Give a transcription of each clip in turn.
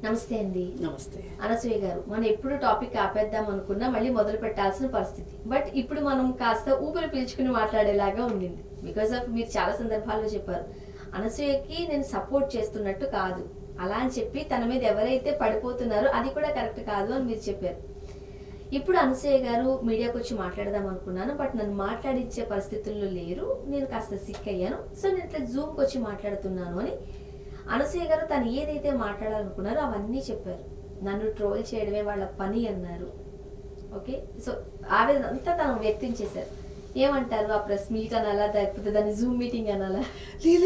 నమస్తే అండి. నమస్తే అనసూయ గారు, మనం ఎప్పుడు టాపిక్ ఆపేద్దాం అనుకున్నా మళ్ళీ మొదలు పెట్టాల్సిన పరిస్థితి. బట్ ఇప్పుడు మనం కాస్త ఊపిరి పీల్చుకుని మాట్లాడేలాగా ఉండింది. బికాస్ ఆఫ్ మీరు చాలా సందర్భాల్లో చెప్పారు, అనసూయకి నేను సపోర్ట్ చేస్తున్నట్టు కాదు, అలా అని చెప్పి తన మీద ఎవరైతే పడిపోతున్నారో అది కూడా కరెక్ట్ కాదు అని మీరు చెప్పారు. ఇప్పుడు అనసూయ గారు మీడియాకి వచ్చి మాట్లాడదాం అనుకున్నాను, బట్ నన్ను మాట్లాడించే పరిస్థితుల్లో లేరు, నేను కాస్త సిక్ అయ్యాను, సో నేను ఇట్లా జూమ్కి వచ్చి మాట్లాడుతున్నాను అని అనసూయ గారు తను ఏదైతే మాట్లాడాలనుకున్నారో అవన్నీ చెప్పారు. నన్ను ట్రోల్ చేయడమే వాళ్ళ పని అన్నారు. ఓకే, సో ఆవేదన అంతా తను వ్యక్తం చేశారు. ఏమంటారు, ఆ ప్రెస్ మీట్ అనాలా లేకపోతే దాన్ని జూమ్ మీటింగ్ అనాలా?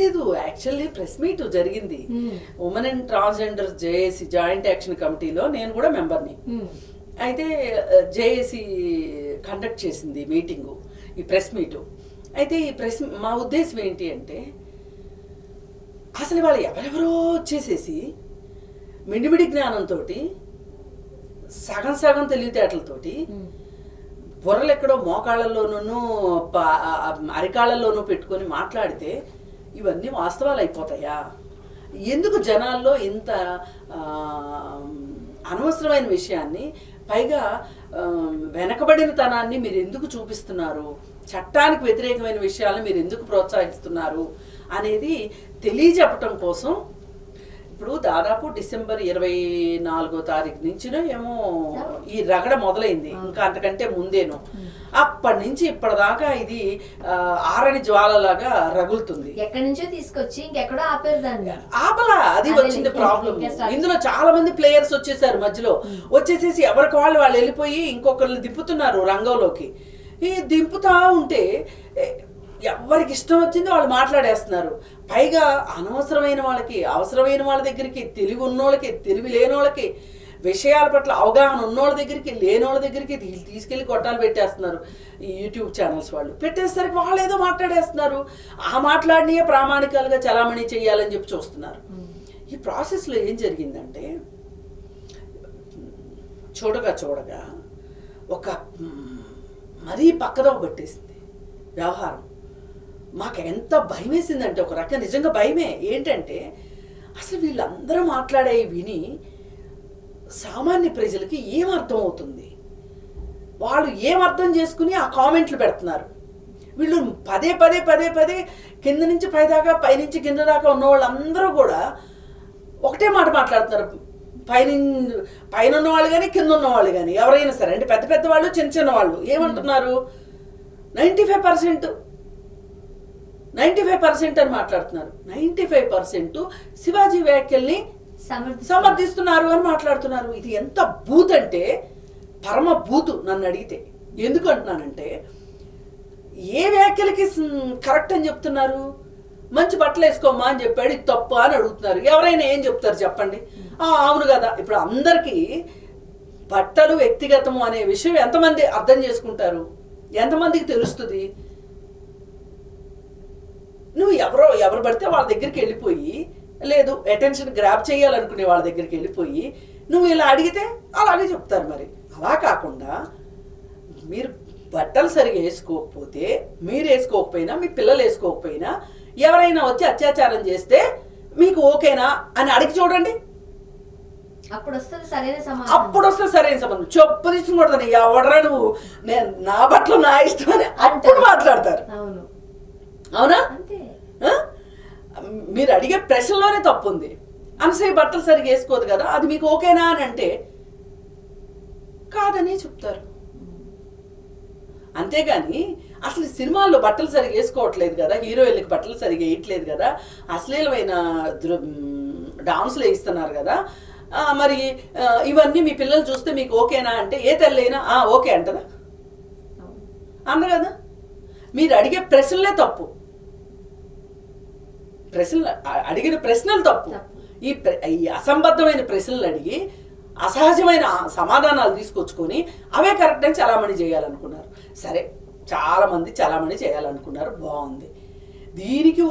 లేదు, యాక్చువల్లీ ప్రెస్ మీట్ జరిగింది. Women and transgender JAC joint action కమిటీలో నేను కూడా మెంబర్ని. అయితే జేఏసీ కండక్ట్ చేసింది మీటింగు, ఈ ప్రెస్ మీటు. అయితే ఈ మా ఉద్దేశం ఏంటి అంటే, అసలు వాళ్ళు ఎవరెవరో వచ్చేసేసి మిడిమిడి జ్ఞానంతో సగం సగం తెలివితేటలతోటి బుర్రలు ఎక్కడో మోకాళ్ళల్లోనూ అరికాళ్ళల్లోనూ పెట్టుకొని మాట్లాడితే ఇవన్నీ వాస్తవాలు అయిపోతాయా? ఎందుకు జనాల్లో ఇంత అనవసరమైన విషయాన్ని, పైగా వెనకబడిన తనాన్ని మీరు ఎందుకు చూపిస్తున్నారు, చట్టానికి వ్యతిరేకమైన విషయాలను మీరు ఎందుకు ప్రోత్సహిస్తున్నారు అనేది తెలియజెప్పటం కోసం ఇప్పుడు దాదాపు డిసెంబర్ 24వ తారీఖు నుంచినో ఏమో ఈ రగడ మొదలైంది, ఇంకా అంతకంటే ముందేను. అప్పటి నుంచి ఇప్పటిదాకా ఇది ఆరని జ్వాలలాగా రగులుతుంది. ఎక్కడి నుంచో తీసుకొచ్చి ఇంకెక్కడో ఆపేరు దాన్ని. ఆపలా, అది వచ్చింది ప్రాబ్లం. ఇందులో చాలా మంది ప్లేయర్స్ వచ్చేసారు, మధ్యలో వచ్చేసేసి ఎవరికి వాళ్ళు వెళ్ళిపోయి ఇంకొకరిని దింపుతున్నారు రంగంలోకి. ఈ దింపుతా ఉంటే ఎవరికి ఇష్టం వచ్చిందో వాళ్ళు మాట్లాడేస్తున్నారు. పైగా అనవసరమైన వాళ్ళకి, అవసరమైన వాళ్ళ దగ్గరికి, తెలివి ఉన్నోళ్ళకి, తెలివి లేనోళ్ళకి, విషయాల పట్ల అవగాహన ఉన్నోళ్ళ దగ్గరికి, లేనోళ్ళ దగ్గరికి తీసుకెళ్లి కొట్టాలు పెట్టేస్తున్నారు. ఈ యూట్యూబ్ ఛానల్స్ వాళ్ళు పెట్టేసరికి వాళ్ళు ఏదో మాట్లాడేస్తున్నారు. ఆ మాట్లాడినే ప్రామాణికాలుగా చలామణి చేయాలని చెప్పి చూస్తున్నారు. ఈ ప్రాసెస్లో ఏం జరిగిందంటే, చూడగా ఒక మరీ పక్కదో పట్టేసింది వ్యవహారం. మాకు ఎంత భయం వేసిందంటే, ఒక రకంగా నిజంగా భయమే. ఏంటంటే అసలు వీళ్ళందరూ మాట్లాడే విని సామాన్య ప్రజలకి ఏమర్థం అవుతుంది, వాళ్ళు ఏమర్థం చేసుకుని ఆ కామెంట్లు పెడుతున్నారు. వీళ్ళు పదే పదే పదే పదే కింద నుంచి పైదాకా, పైనుంచి కింద దాకా ఉన్న వాళ్ళందరూ కూడా ఒకటే మాట మాట్లాడుతున్నారు. పైన ఉన్నవాళ్ళు కానీ కింద ఉన్నవాళ్ళు కానీ ఎవరైనా సరే, అంటే పెద్ద పెద్ద వాళ్ళు, చిన్న చిన్న వాళ్ళు ఏమంటున్నారు, 95% అని మాట్లాడుతున్నారు. 95% శివాజీ వ్యాఖ్యల్ని సమర్థిస్తున్నారు అని మాట్లాడుతున్నారు. ఇది ఎంత బూత్ అంటే పరమ బూతు నన్ను అడిగితే. ఎందుకు అంటున్నానంటే, ఏ వ్యాఖ్యలకి కరెక్ట్ అని చెప్తున్నారు? మంచి బట్టలు వేసుకోమ్మా అని చెప్పాడు, ఇది తప్పు అని అడుగుతున్నారు. ఎవరైనా ఏం చెప్తారు చెప్పండి? అవును కదా. ఇప్పుడు అందరికీ బట్టలు వ్యక్తిగతము అనే విషయం ఎంతమంది అర్థం చేసుకుంటారు, ఎంతమందికి తెలుస్తుంది? నువ్వు ఎవరు పడితే వాళ్ళ దగ్గరికి వెళ్ళిపోయి, లేదు అటెన్షన్ గ్రాప్ చేయాలనుకునే వాళ్ళ దగ్గరికి వెళ్ళిపోయి నువ్వు ఇలా అడిగితే అలాగే చెప్తారు. మరి అలా కాకుండా మీరు బట్టలు సరిగా వేసుకోకపోతే, మీరు వేసుకోకపోయినా, మీ పిల్లలు వేసుకోకపోయినా, ఎవరైనా వచ్చి అత్యాచారం చేస్తే మీకు ఓకేనా అని అడిగి చూడండి. అప్పుడు వస్తుంది సరైన సంబంధం. చెప్పు తీసుకూడదని ఎవడరా నువ్వు, నేను నా బట్టలు నా ఇష్టం అని అప్పుడు మాట్లాడతారు. అవునా? మీరు అడిగే ప్రశ్నలోనే తప్పు ఉంది. అనసూయ బట్టలు సరిగా వేసుకోదు కదా, అది మీకు ఓకేనా అని అంటే కాదని చెప్తారు. అంతేగాని అసలు సినిమాల్లో బట్టలు సరిగా వేసుకోవట్లేదు కదా, హీరోయిన్లకి బట్టలు సరిగా వేయట్లేదు కదా, అశ్లీలమైన డాన్సులు వేయిస్తున్నారు కదా, మరి ఇవన్నీ మీ పిల్లలు చూస్తే మీకు ఓకేనా అంటే ఏ తల్లైనా ఓకే అంటదా? అంద కదా. మీరు అడిగే ప్రశ్నలే తప్పు, అడిగిన ప్రశ్నలు తప్పు. ఈ అసంబద్ధమైన ప్రశ్నలు అడిగి అసహజమైన సమాధానాలు తీసుకొచ్చుకొని అవే కరెక్ట్ అని చలామణి చేయాలనుకున్నారు. సరే, చాలా మంది చలామణి చేయాలనుకున్నారు, బాగుంది. దీనికి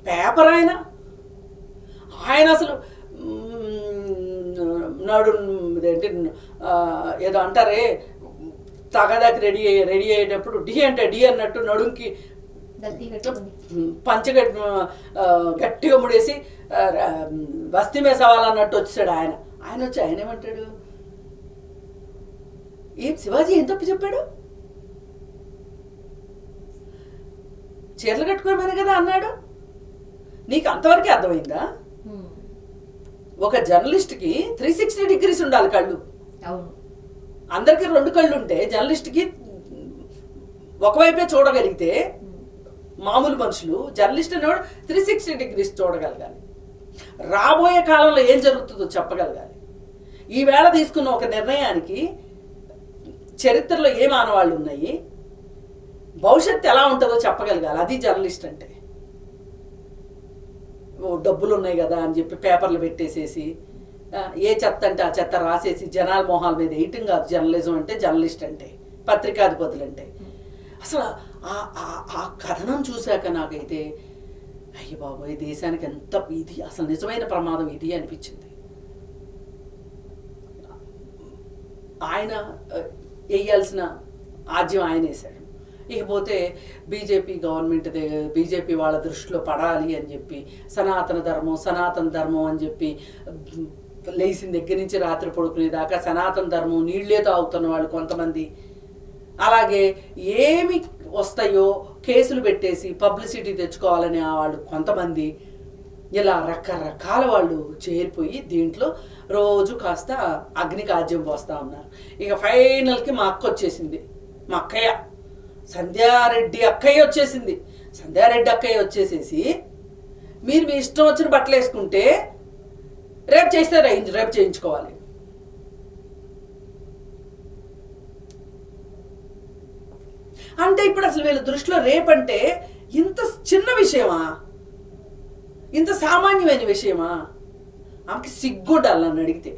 పేపర్ ఆయన అసలు ఏంటి ఏదో అంటారే, తగదాకి రెడీ అయ్యేటప్పుడు డి అంటే డి అన్నట్టు నడుంకి పంచ గట్టిగా ముడేసి బస్తీ మీద సవాల్ అన్నట్టు వచ్చాడు ఆయన వచ్చి ఆయన ఏమంటాడు, ఏం శివాజీ ఏం తప్పు చెప్పాడు, చీరలు కట్టుకోమని కదా అన్నాడు. నీకు అంతవరకే అర్థమైందా? ఒక జర్నలిస్ట్కి 360 degrees ఉండాలి కళ్ళు. అందరికీ 2 కళ్ళు ఉంటే జర్నలిస్ట్కి ఒకవైపే చూడగలిగితే మామూలు మనుషులు, జర్నలిస్ట్ అనేవాడు 360 degrees చూడగలగాలి. రాబోయే కాలంలో ఏం జరుగుతుందో చెప్పగలగాలి. ఈవేళ తీసుకున్న ఒక నిర్ణయానికి చరిత్రలో ఏ మానవాళ్ళు ఉన్నాయి, భవిష్యత్తు ఎలా ఉంటుందో చెప్పగలగాలి. అది జర్నలిస్ట్ అంటే. డబ్బులు ఉన్నాయి కదా అని చెప్పి పేపర్లు పెట్టేసేసి ఏ చెత్త అంటే ఆ చెత్త రాసేసి జనాల మొహాల మీద వేయటం కాదు జర్నలిజం అంటే. జర్నలిస్ట్ అంటే పత్రికాధిపతులు అంటే. అసలు ఆ కథనం చూశాక నాకైతే అయ్య బాబోయ్, దేశానికి ఎంత ఇది అసలు నిజమైన ప్రమాదం ఇది అనిపించింది. ఆయన వేయాల్సిన ఆజ్యం ఆయన వేశాడు. ఇకపోతే బీజేపీ గవర్నమెంట్ బీజేపీ వాళ్ళ దృష్టిలో పడాలి అని చెప్పి సనాతన ధర్మం అని చెప్పి లేచిన దగ్గర నుంచి రాత్రి పడుకునేదాకా సనాతన ధర్మం నీళ్లే తాగుతున్న వాళ్ళు కొంతమంది, అలాగే ఏమి వస్తాయో కేసులు పెట్టేసి పబ్లిసిటీ తెచ్చుకోవాలని వాళ్ళు కొంతమంది, ఇలా రకరకాల వాళ్ళు చేరిపోయి దీంట్లో రోజు కాస్త అగ్నికి ఆజ్యం పోస్తూ ఉన్నారు. ఇక ఫైనల్కి మా అక్క వచ్చేసింది, మా అక్కయ్య సంధ్యారెడ్డి అక్కయ్య వచ్చేసింది. సంధ్యారెడ్డి అక్కయ్య వచ్చేసేసి మీరు మీ ఇష్టం వచ్చిన బట్టలు వేసుకుంటే రేపు చేస్తే రేపు చేయించుకోవాలి. అంటే ఇప్పుడు అసలు వీళ్ళ దృష్టిలో రేపంటే ఇంత చిన్న విషయమా, ఇంత సామాన్యమైన విషయమా? ఆమెకి సిగ్గుండాలి, నన్ను అడిగితే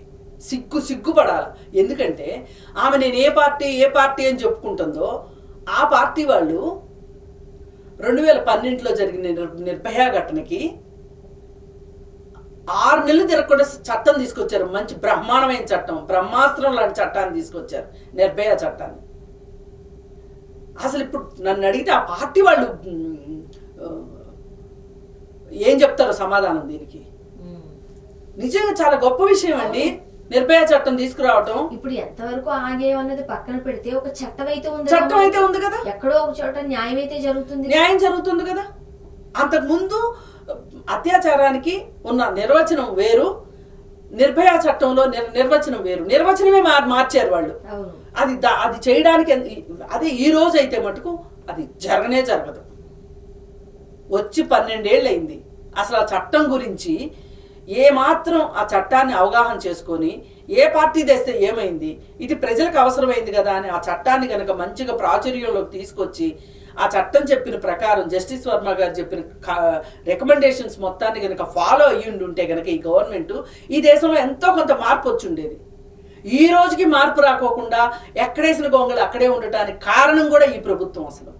సిగ్గుపడాలి. ఎందుకంటే ఆమె నేను ఏ పార్టీ అని చెప్పుకుంటుందో ఆ పార్టీ వాళ్ళు 2012లో జరిగిన నిర్భయ ఘటనకి 6 నెలలు తిరగకుండా చట్టం తీసుకొచ్చారు. మంచి బ్రహ్మాండమైన చట్టం, బ్రహ్మాస్త్రం లాంటి చట్టాన్ని తీసుకొచ్చారు, నిర్భయ చట్టాన్ని. అసలు ఇప్పుడు నన్ను అడిగితే ఆ పార్టీ వాళ్ళు ఏం చెప్తారో సమాధానం దీనికి? నిజంగా చాలా గొప్ప విషయం అండి నిర్భయ చట్టం తీసుకురావటం. ఇప్పుడు ఎంతవరకు ఆగేమన్నది పక్కన పెడితే ఒక చట్టం అయితే ఉంది కదా, ఎక్కడో ఒక చోట న్యాయం జరుగుతుంది కదా. అంతకుముందు అత్యాచారానికి ఉన్న నిర్వచనం వేరు, నిర్భయ చట్టంలో నిర్వచనం వేరు. నిర్వచనమే మార్చారు వాళ్ళు. అది చేయడానికి అదే ఈ రోజు అయితే మటుకు అది జరగదు. వచ్చి 12 ఏళ్ళు అయింది. అసలు ఆ చట్టం గురించి ఏమాత్రం ఆ చట్టాన్ని అవగాహన చేసుకొని ఏ పార్టీ తెస్తే ఏమైంది, ఇది ప్రజలకు అవసరమైంది కదా అని ఆ చట్టాన్ని కనుక మంచిగా ప్రాచుర్యంలోకి తీసుకొచ్చి ఆ చట్టం చెప్పిన ప్రకారం జస్టిస్ వర్మ గారు చెప్పిన రికమెండేషన్స్ మొత్తాన్ని కనుక ఫాలో అయ్యి ఉంటే కనుక ఈ గవర్నమెంట్ ఈ దేశంలో ఎంతో కొంత మార్పు వచ్చి ఉండేది. ఈ రోజుకి మార్పు రాకోకుండా ఎక్కడేసిన గొంగలు అక్కడే ఉండటానికి కారణం కూడా ఈ ప్రభుత్వం. అసలు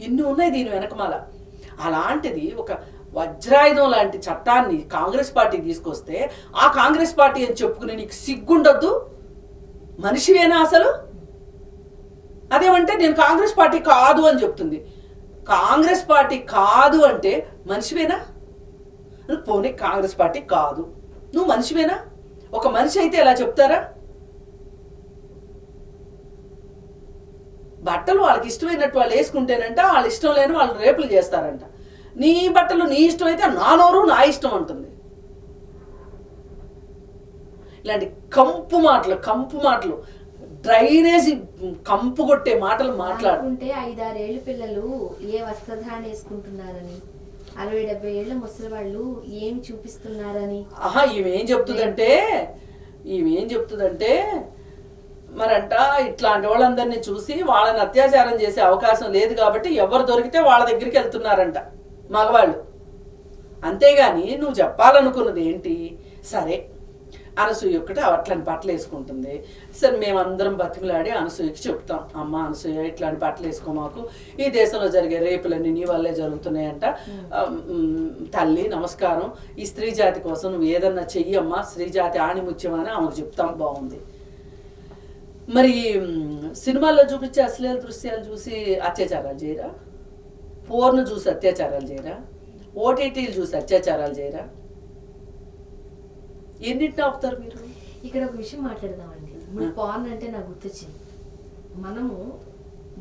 ఇన్ని ఉన్నాయి దీని వెనకమాల. అలాంటిది ఒక వజ్రాయుధం లాంటి చట్టాన్ని కాంగ్రెస్ పార్టీ తీసుకొస్తే ఆ కాంగ్రెస్ పార్టీ అని చెప్పుకుని నీకు సిగ్గుండొద్దు? మనిషివేనా అసలు? అదేమంటే నేను కాంగ్రెస్ పార్టీ కాదు అని చెప్తుంది. కాంగ్రెస్ పార్టీ కాదు అంటే మనిషివేనా? పోనీ కాంగ్రెస్ పార్టీ కాదు, నువ్వు మనిషివేనా? ఒక మనిషి అయితే ఎలా చెప్తారా? బట్టలు వాళ్ళకి ఇష్టమైనట్టు వాళ్ళు వేసుకుంటేనంట, వాళ్ళు ఇష్టం లేని వాళ్ళు రేపులు చేస్తారంట. నీ బట్టలు నీ ఇష్టం అయితే నా నోరు నా ఇష్టం అంటుంది. ఇలాంటి కంపు మాటలు డ్రైనేజ్ కంపు కొట్టే మాటలు మాట్లాడుకుంటే 5-6 ఏళ్ళ పిల్లలు ఏ వస్త్రధారణ వేసుకుంటున్నారని, 60-70 ఏళ్ల ముసలి వాళ్ళు ఏం చూపిస్తున్నారని. ఈమెం చెప్తుందంటే మరంట ఇట్లాంటి వాళ్ళందరినీ చూసి వాళ్ళని అత్యాచారం చేసే అవకాశం లేదు కాబట్టి ఎవరు దొరికితే వాళ్ళ దగ్గరికి వెళ్తున్నారంట మగవాళ్ళు. అంతేగాని నువ్వు చెప్పాలనుకున్నది ఏంటి? సరే అనసూయ ఒక్కటి అట్లాంటి బట్టలు వేసుకుంటుంది. సరే మేమందరం బతిమలాడి అనసూయకి చెప్తాం, అమ్మ అనసూయ ఇట్లాంటి బట్టలు వేసుకో, మాకు ఈ దేశంలో జరిగే రేపులన్నీ నీ వల్లే జరుగుతున్నాయంట, తల్లి నమస్కారం, ఈ స్త్రీ జాతి కోసం నువ్వు ఏదన్నా చెయ్యమ్మా, స్త్రీ జాతి ఆణిముత్యమని ఆమెకు చెప్తాం. బాగుంది. మరి సినిమాల్లో చూపించే అశ్లీల దృశ్యాలు చూసి అత్యాచారాలు చేయరా? పోర్ను చూసి అత్యాచారాలు చేయరా? ఓటీటీలు చూసి అత్యాచారాలు చేయరా? ఎన్నింటిని ఆపుతారు మీరు? ఇక్కడ ఒక విషయం మాట్లాడదామండి. ఇప్పుడు పాన్ అంటే నాకు గుర్తొచ్చింది. మనము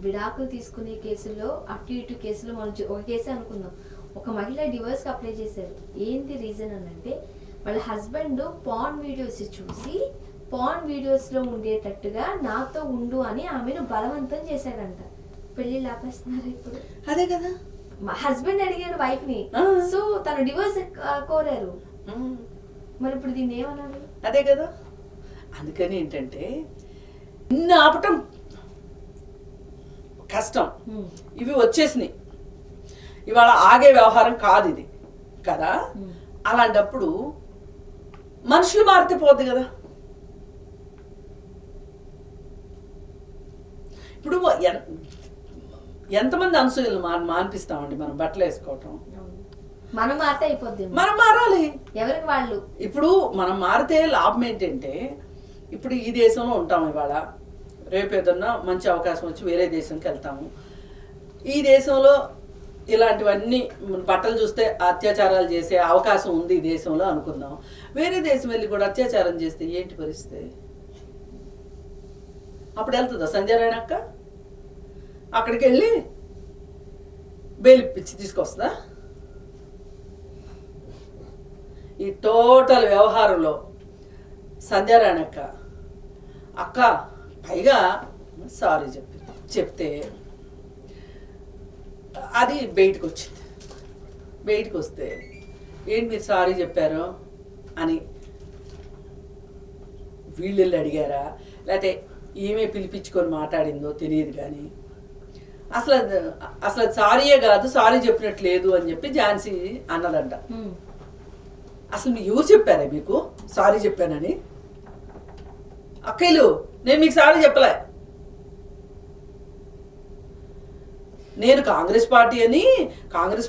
విడాకులు తీసుకునే కేసుల్లో అటు ఇటు కేసులో మనం ఒక కేసే అనుకుందాం. ఒక మహిళ డివోర్స్కి అప్లై చేశారు. ఏంటి రీజన్ అని అంటే వాళ్ళ హస్బెండ్ పాన్ వీడియోస్ చూసి పాన్ వీడియోస్లో ఉండేటట్టుగా నాతో ఉండు అని ఆమెను బలవంతం చేశాడంట. పెళ్లి లాపేస్తున్నారు ఇప్పుడు. అదే కదా, మా హస్బెండ్ అడిగాడు వైఫ్ ని, సో తను డివోర్స్ కోరారు. మరి ఇప్పుడు దీన్ని ఏమన్నారు? అదే కదా. అందుకని ఏంటంటే ఇన్ని ఆపటం కష్టం. ఇవి వచ్చేసినాయి, ఇవాళ ఆగే వ్యవహారం కాదు ఇది కదా. అలాంటప్పుడు మనుషులు మారితే పోద్ది కదా. ఇప్పుడు ఎంతమంది అనసూయలు మానిపిస్తామండి మనం బట్టలు వేసుకోవటం? మనం మారితే అయిపోద్ది. మనం మారాలి, ఎవరికి వాళ్ళు. ఇప్పుడు మనం మారితే లాభం ఏంటంటే, ఇప్పుడు ఈ దేశంలో ఉంటాం ఇవాళ, రేపు ఏదన్నా మంచి అవకాశం వచ్చి వేరే దేశంకి వెళ్తాము. ఈ దేశంలో ఇలాంటివన్నీ బట్టలు చూస్తే అత్యాచారాలు చేసే అవకాశం ఉంది ఈ దేశంలో అనుకుందాం. వేరే దేశం వెళ్ళి కూడా అత్యాచారం చేస్తే ఏంటి పరిస్థితి? అప్పుడు వెళ్తుందా సంధ్యారాయణ అక్క? అక్కడికి వెళ్ళి బెయిల్ ఇప్పించి తీసుకొస్తుందా? ఈ టోటల్ వ్యవహారంలో సంధ్యారాయణ అక్క పైగా సారీ చెప్తే అది బయటకు వచ్చింది. బయటకు వస్తే ఏంటి మీరు సారీ చెప్పారు అని వీళ్ళు వెళ్ళి అడిగారా, లేకపోతే ఏమే పిలిపించుకొని మాట్లాడిందో తెలియదు. కానీ అసలు సారీయే కాదు, సారీ చెప్పినట్లేదు అని చెప్పి ఝాన్సీ అన్నదంట. అసలు మీరు ఎవరు చెప్పారా మీకు సారీ చెప్పానని? అక్కయ్యలు, నేను మీకు సారీ చెప్పలే. నేను కాంగ్రెస్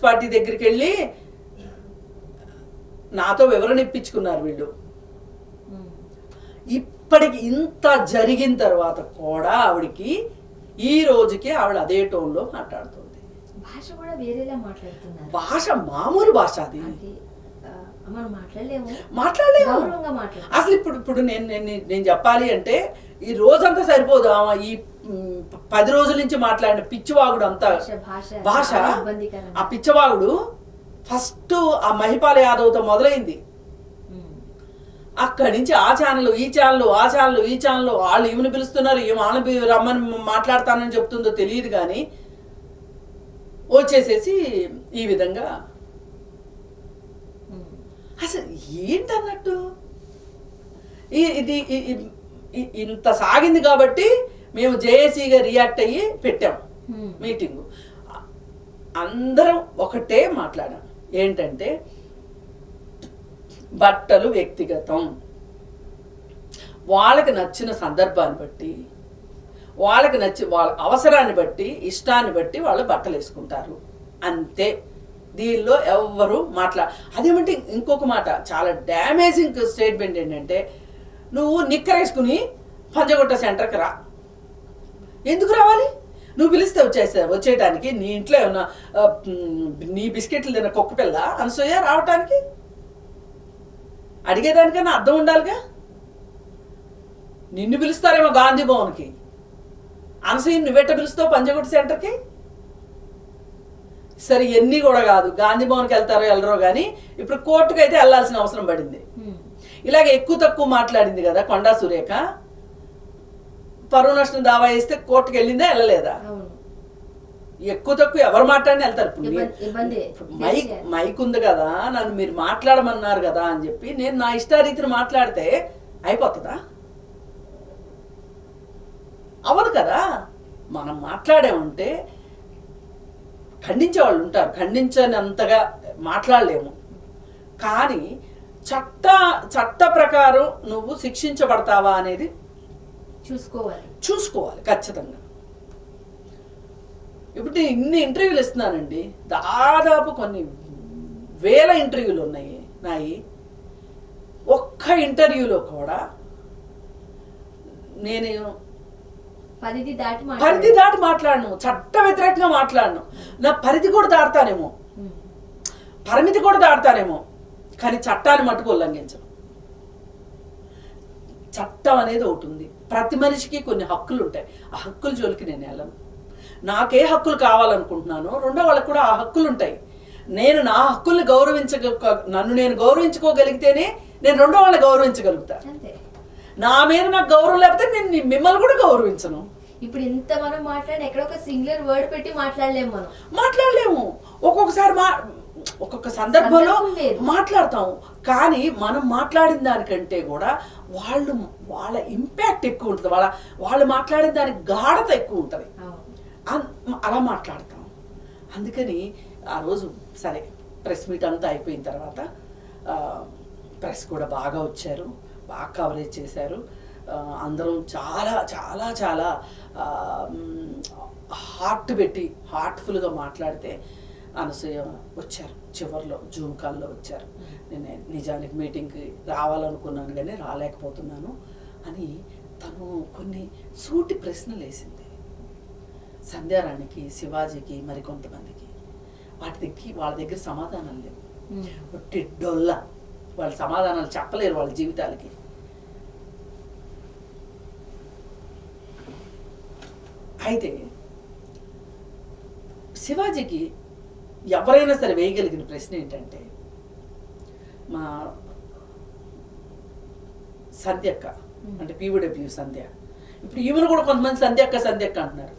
పార్టీ దగ్గరికి వెళ్ళి నాతో వివరణ ఇప్పించుకున్నారు వీళ్ళు. ఇప్పటికి ఇంత జరిగిన తర్వాత కూడా ఆవిడికి ఈ రోజుకి ఆవిడ అదే టోన్లో మాట్లాడుతుంది. భాష కూడా వేరేలా మాట్లాడుతున్నారు. భాష మామూలు భాష అది మాట్లాడలేము. అసలు ఇప్పుడు నేను చెప్పాలి అంటే ఈ రోజంతా సరిపోదు. ఈ 10 రోజుల నుంచి మాట్లాడిన పిచ్చివాగుడు అంతా భాష. ఆ పిచ్చివాగుడు ఫస్ట్ ఆ మహిపాల్ యాదవ్తో మొదలైంది. అక్కడి నుంచి ఆ ఛానల్ ఈ ఛానల్ వాళ్ళు ఈమెను పిలుస్తున్నారు, ఏమో వాళ్ళని రమ్మని మాట్లాడతానని చెప్తుందో తెలియదు. కానీ వచ్చేసేసి ఈ విధంగా అసలు ఏంటన్నట్టు ఇది ఇంత సాగింది కాబట్టి మేము జేఏసీగా రియాక్ట్ అయ్యి పెట్టాం మీటింగు. అందరం ఒకటే మాట్లాడాం, ఏంటంటే బట్టలు వ్యక్తిగతం, వాళ్ళకి నచ్చిన సందర్భాన్ని బట్టి, వాళ్ళ అవసరాన్ని బట్టి, ఇష్టాన్ని బట్టి వాళ్ళు బట్టలు వేసుకుంటారు అంతే. దీనిలో ఎవరు అదేమంటే ఇంకొక మాట చాలా డ్యామేజింగ్ స్టేట్మెంట్ ఏంటంటే, నువ్వు నిక్కర్ వేసుకుని పంజగుట్ట సెంటర్కి రా. ఎందుకు రావాలి? నువ్వు పిలిస్తే వచ్చేయటానికి నీ ఇంట్లో ఏమన్నా నీ బిస్కెట్లు తిన్న కుక్క పిల్ల అనసూయ రావటానికి? అడిగేదానికన్నా అర్థం ఉండాలిగా. నిన్ను పిలుస్తారేమో గాంధీ భవన్కి, అనసూయ నువ్వెట్ట పిలుస్తావు పంజగుట్ట సెంటర్కి? సరే ఎన్ని కూడా కాదు, గాంధీ భవన్కి వెళ్తారో వెళ్ళరో కానీ ఇప్పుడు కోర్టుకు అయితే వెళ్ళాల్సిన అవసరం పడింది. ఇలాగ ఎక్కువ తక్కువ మాట్లాడింది కదా కొండా సురేఖ. పరువు నష్టం దావా వేస్తే కోర్టుకు వెళ్ళిందా వెళ్ళలేదా? ఎక్కువ తక్కువ ఎవరు మాట్లాడిన వెళ్తారు. ఇప్పుడు మైక్ ఉంది కదా, నన్ను మీరు మాట్లాడమన్నారు కదా అని చెప్పి నేను నా ఇష్టారీతిని మాట్లాడితే అయిపోతుందా? అవ్వదు కదా. మనం మాట్లాడామంటే ఖండించే వాళ్ళు ఉంటారు, ఖండించనంతగా మాట్లాడలేము. కానీ చట్ట ప్రకారం నువ్వు శిక్షించబడతావా అనేది చూసుకోవాలి ఖచ్చితంగా. ఇప్పుడు నేను ఇన్ని ఇంటర్వ్యూలు ఇస్తున్నానండి, దాదాపు కొన్ని వేల ఇంటర్వ్యూలు ఉన్నాయి నాయి. ఒక్క ఇంటర్వ్యూలో కూడా నేను పరిధి దాటి మాట్లాడను, చట్ట వ్యతిరేకంగా మాట్లాడను. నా పరిధి కూడా దాడతానేమో. పరిమితి కూడా దాడతానేమో, కానీ చట్టాన్ని మట్టుకు ఉల్లంఘించను. చట్టం అనేది ఒకటి ఉంది, ప్రతి మనిషికి కొన్ని హక్కులు ఉంటాయి. ఆ హక్కుల జోలికి నేను వెళ్ళను. నాకే హక్కులు కావాలనుకుంటున్నానో రెండో వాళ్ళకి కూడా ఆ హక్కులు ఉంటాయి. నేను నా హక్కుల్ని నన్ను నేను గౌరవించుకోగలిగితేనే నేను రెండో వాళ్ళని గౌరవించగలుగుతా. నా మీద నాకు గౌరవం లేకపోతే నేను మిమ్మల్ని కూడా గౌరవించను. ఇప్పుడు ఇంత మనం మాట్లాడి ఎక్కడ ఒక సింగులర్ వర్డ్ పెట్టి మాట్లాడలేము. ఒక్కొక్క సందర్భంలో మాట్లాడతాము, కానీ మనం మాట్లాడిన దానికంటే కూడా వాళ్ళ ఇంపాక్ట్ ఎక్కువ ఉంటుంది, వాళ్ళు మాట్లాడిన దానికి గాఢత ఎక్కువ ఉంటుంది. అలా మాట్లాడతాం. అందుకని ఆ రోజు సరే ప్రెస్ మీట్ అంతా అయిపోయిన తర్వాత ప్రెస్ కూడా బాగా వచ్చారు, బాగా కవరేజ్ చేశారు. అందరం చాలా చాలా చాలా హార్ట్ పెట్టి హార్ట్ఫుల్గా మాట్లాడితే అనసూయ వచ్చారు. చివరిలో జూమ్ కాల్లో వచ్చారు. నేను నిజానికి మీటింగ్కి రావాలనుకున్నాను కానీ రాలేకపోతున్నాను అని తను కొన్ని సూటి ప్రశ్నలు వేసింది సంధ్యారాణికి, శివాజీకి, మరికొంతమందికి. వాళ్ళ దగ్గర సమాధానాలు లేవు. ఒట్టి డొల్ల, వాళ్ళ సమాధానాలు చెప్పలేరు వాళ్ళ జీవితాలకి. అయితే శివాజీకి ఎవరైనా సరే వేయగలిగిన ప్రశ్న ఏంటంటే, మా సంధ్యక్క అంటే పీవీడబ్ల్యూ సంధ్య, ఇప్పుడు ఈమెను కూడా కొంతమంది సంధ్యక్క అంటున్నారు.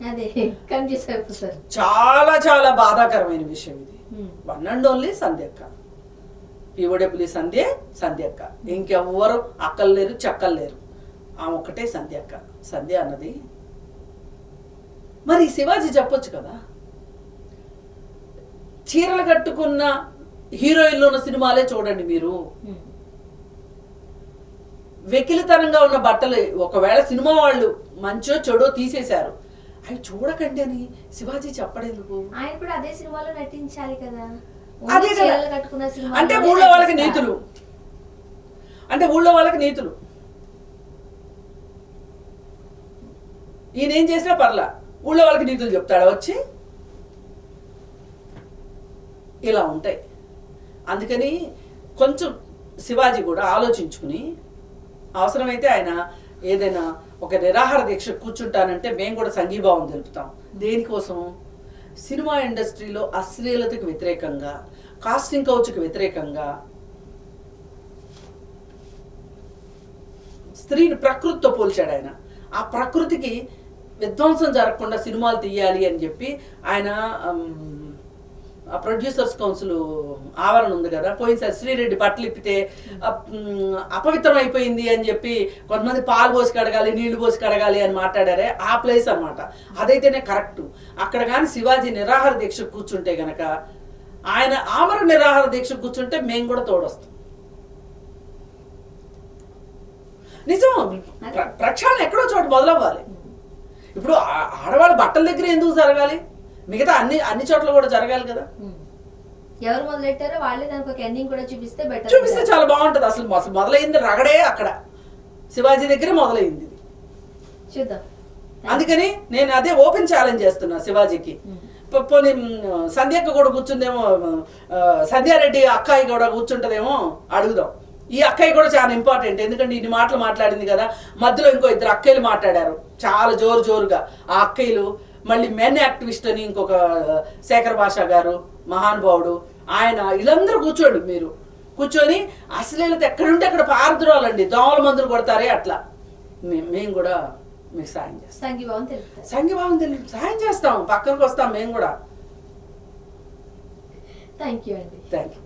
చాలా చాలా బాధాకరమైన విషయం ఇది. వన్ అండ్ ఓన్లీ సంధ్యక్క, పీవీడబ్ల్యూ సంధ్యక్క. ఇంకెవ్వరు అక్కలు లేరు, చెక్కలు లేరు. ఆమె ఒక్కటే సంధ్యక్క. సంధ్య అన్నది మరి శివాజీ చెప్పొచ్చు కదా, చీరలు కట్టుకున్న హీరోయిన్లు ఉన్న సినిమాలే చూడండి మీరు. వెకిలితనంగా ఉన్న బట్టలు ఒకవేళ సినిమా వాళ్ళు మంచో చెడో తీసేశారు, అవి చూడకండి అని శివాజీ చెప్పడేందుకు? ఆయన కూడా అదే సినిమాలో నటించాలి కదా. అదే కదా, అంటే ఊళ్ళో వాళ్ళకి నీతులు, ఈయన ఏం చేసినా పర్లా, ఊళ్ళో వాళ్ళకి నీతులు చెప్తాడా వచ్చి? ఇలా ఉంటాయి. అందుకని కొంచెం శివాజీ కూడా ఆలోచించుకుని, అవసరమైతే ఆయన ఏదైనా ఒక నిరాహార దీక్ష కూర్చుంటానంటే మేము కూడా సంఘీభావం తెలుపుతాం. దేనికోసం? సినిమా ఇండస్ట్రీలో అశ్లీలతకు వ్యతిరేకంగా, కాస్టింగ్ కౌచ్కి వ్యతిరేకంగా, స్త్రీని ప్రకృతితో పోల్చాడు ఆయన. ఆ ప్రకృతికి విధ్వంసం జరగకుండా సినిమాలు తీయాలి అని చెప్పి ఆయన ప్రొడ్యూసర్స్ కౌన్సిల్ ఆవరణ ఉంది కదా, పోయినసారి శ్రీరెడ్డి బట్టలు ఇప్పితే అపవిత్రం అయిపోయింది అని చెప్పి కొంతమంది పాలు పోసి కడగాలి, నీళ్లు పోసి కడగాలి అని మాట్లాడారే, ఆ ప్లేస్ అనమాట. అదైతేనే కరెక్ట్. అక్కడ కానీ శివాజీ నిరాహార దీక్ష కూర్చుంటే గనక, ఆయన ఆమర నిరాహార దీక్ష కూర్చుంటే మేము కూడా తోడొస్తాం. నిజం, ప్రక్షాళన ఎక్కడో చోట మొదలవ్వాలి. ఇప్పుడు ఆడవాళ్ళ బట్టల దగ్గర ఎందుకు జరగాలి? మిగతా అన్ని చోట్ల కూడా జరగాలి కదా. ఎవరు మొదలెట్టారో వాళ్ళే దానికి ఒక ఎండింగ్ కూడా చూపిస్తే చాలా బాగుంటది. అసలు మొదలైంది రగడే అక్కడ, శివాజీ దగ్గరే మొదలైంది. చూద్దాం. అందుకని నేను అదే ఓపెన్ ఛాలెంజ్ చేస్తున్నా శివాజీకి. పోనీ సంధ్యక్క కూడా కూర్చుందేమో, సంధ్యారెడ్డి అక్కాయి కూడా కూర్చుంటదేమో అడుగుదాం. ఈ అక్కయ్య కూడా చాలా ఇంపార్టెంట్, ఎందుకంటే ఇన్ని మాటలు మాట్లాడింది కదా. మధ్యలో ఇంకో ఇద్దరు అక్కయ్యలు మాట్లాడారు చాలా జోరుగా. ఆ అక్కయ్యలు మళ్ళీ మెన్ యాక్టివిస్ట్ అని ఇంకొక శేఖర్ భాషా గారు మహానుభావుడు, ఆయన, వీళ్ళందరూ మీరు కూర్చొని అశ్లీలత ఎక్కడుంటే అక్కడ పారదురాలండి, దోమల మందులు కొడతారే అట్లా. మేము కూడా మీకు సాయం చేస్తాం, సంఘీభావం తెలియదు సాయం చేస్తాం, పక్కనకు వస్తాం మేము కూడా. థ్యాంక్ యూ అండి. Thank you.